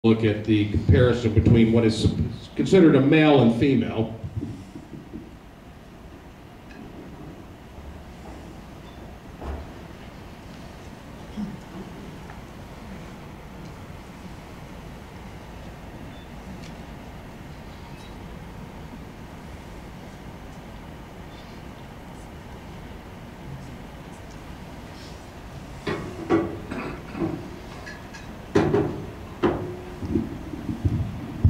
look at the comparison between what is considered a male and female.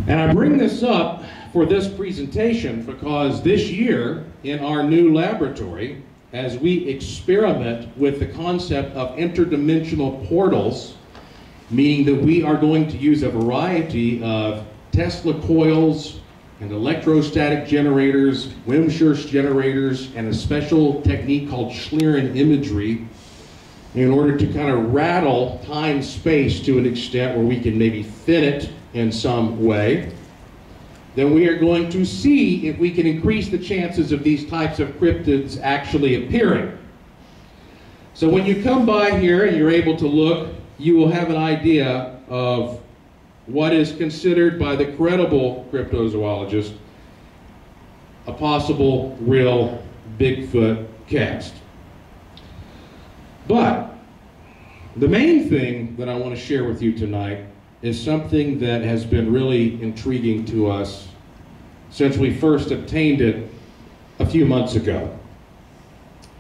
And I bring this up for this presentation because this year in our new laboratory, as we experiment with the concept of interdimensional portals, meaning that we are going to use a variety of Tesla coils and electrostatic generators, Wimshurst generators, and a special technique called Schlieren imagery in order to kind of rattle time-space to an extent where we can maybe thin it in some way, then we are going to see if we can increase the chances of these types of cryptids actually appearing. So when you come by here and you're able to look, you will have an idea of what is considered by the credible cryptozoologist a possible real Bigfoot cast. But the main thing that I want to share with you tonight is something that has been really intriguing to us since we first obtained it a few months ago.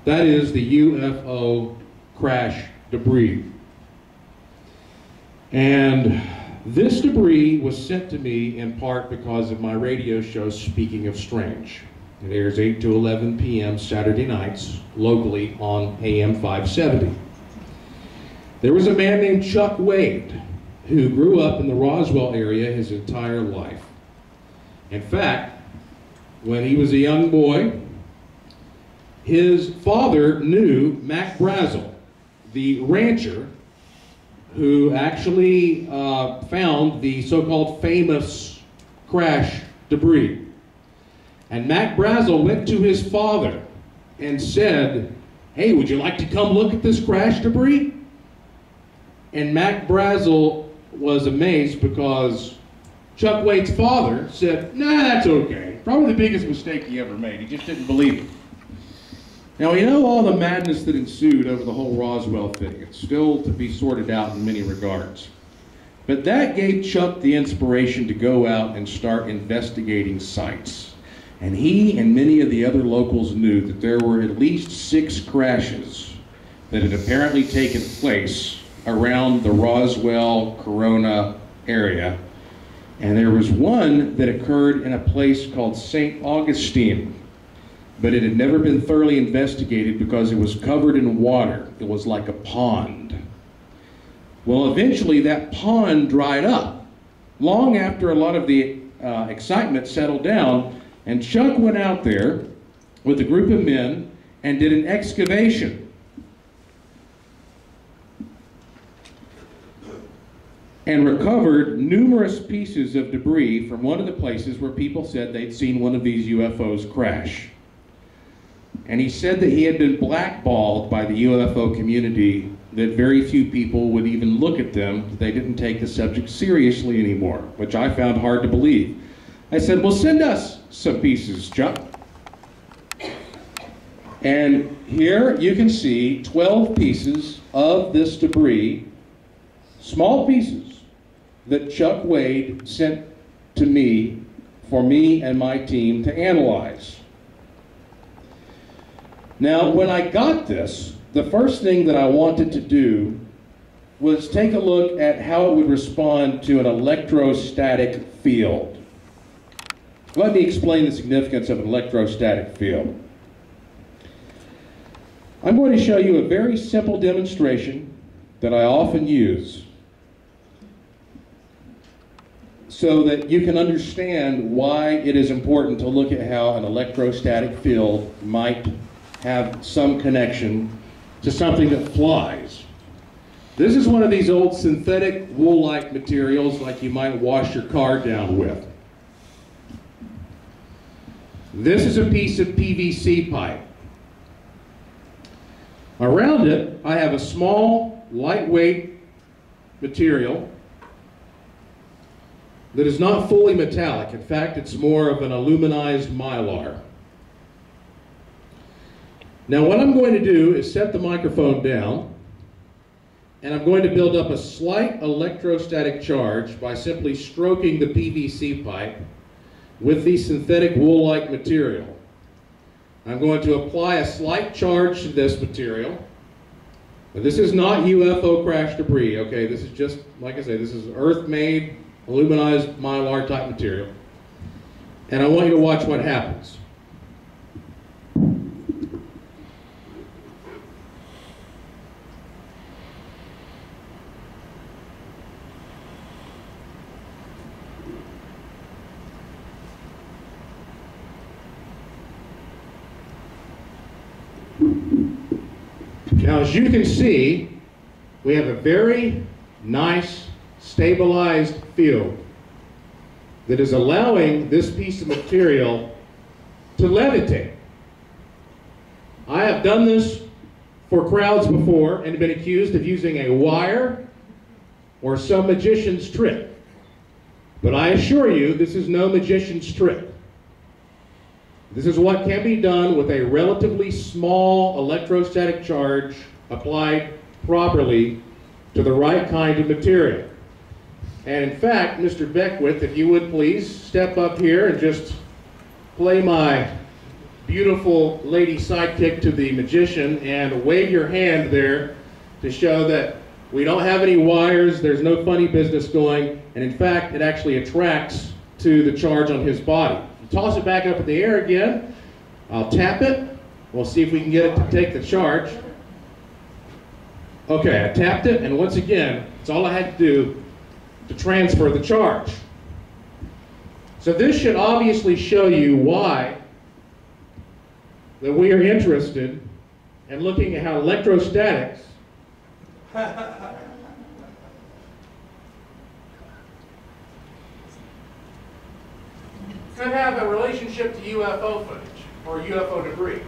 That is the UFO crash debris. And this debris was sent to me in part because of my radio show, Speaking of Strange. It airs 8 to 11 p.m. Saturday nights locally on AM 570. There was a man named Chuck Wade who grew up in the Roswell area his entire life. In fact, when he was a young boy, his father knew Mac Brazel, the rancher who actually found the so-called famous crash debris. And Mac Brazel went to his father and said, "Hey, would you like to come look at this crash debris?" And Mac Brazel was amazed because Chuck Wade's father said, "Nah, that's okay. Probably the biggest mistake he ever made. He just didn't believe it." Now, you know all the madness that ensued over the whole Roswell thing. It's still to be sorted out in many regards. But that gave Chuck the inspiration to go out and start investigating sites. And he and many of the other locals knew that there were at least 6 crashes that had apparently taken place around the Roswell, Corona area. And there was one that occurred in a place called St. Augustine, but it had never been thoroughly investigated because it was covered in water. It was like a pond. Well, eventually that pond dried up, long after a lot of the excitement settled down, and Chuck went out there with a group of men and did an excavation. And recovered numerous pieces of debris from one of the places where people said they'd seen one of these UFOs crash. And he said that he had been blackballed by the UFO community, that very few people would even look at them. They didn't take the subject seriously anymore, which I found hard to believe. I said, "Well, send us some pieces, Chuck." And here you can see 12 pieces of this debris, small pieces, that Chuck Wade sent to me for me and my team to analyze. Now, when I got this, the first thing that I wanted to do was take a look at how it would respond to an electrostatic field. Let me explain the significance of an electrostatic field. I'm going to show you a very simple demonstration that I often use so that you can understand why it is important to look at how an electrostatic field might have some connection to something that flies. This is one of these old synthetic wool-like materials like you might wash your car down with. This is a piece of PVC pipe. Around it, I have a small, lightweight material that is not fully metallic. In fact, it's more of an aluminized mylar. Now what I'm going to do is set the microphone down, and I'm going to build up a slight electrostatic charge by simply stroking the PVC pipe with the synthetic wool-like material. I'm going to apply a slight charge to this material. Now, this is not UFO crash debris, okay? This is just, like I say, this is earth-made, aluminized mylar type material. And I want you to watch what happens. Now, as you can see, we have a very nice, stabilized field that is allowing this piece of material to levitate. I have done this for crowds before and been accused of using a wire or some magician's trick. But I assure you, this is no magician's trick. This is what can be done with a relatively small electrostatic charge applied properly to the right kind of material. And in fact, Mr. Beckwith, if you would please step up here and just play my beautiful lady sidekick to the magician and wave your hand there to show that we don't have any wires, there's no funny business going, and in fact, it actually attracts to the charge on his body. Toss it back up in the air again. I'll tap it. We'll see if we can get it to take the charge. Okay, I tapped it, and once again, it's all I had to do to transfer the charge. So this should obviously show you why that we are interested in looking at how electrostatics could have a relationship to UFO footage or UFO debris.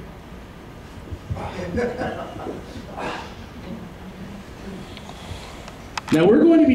Now we're going to be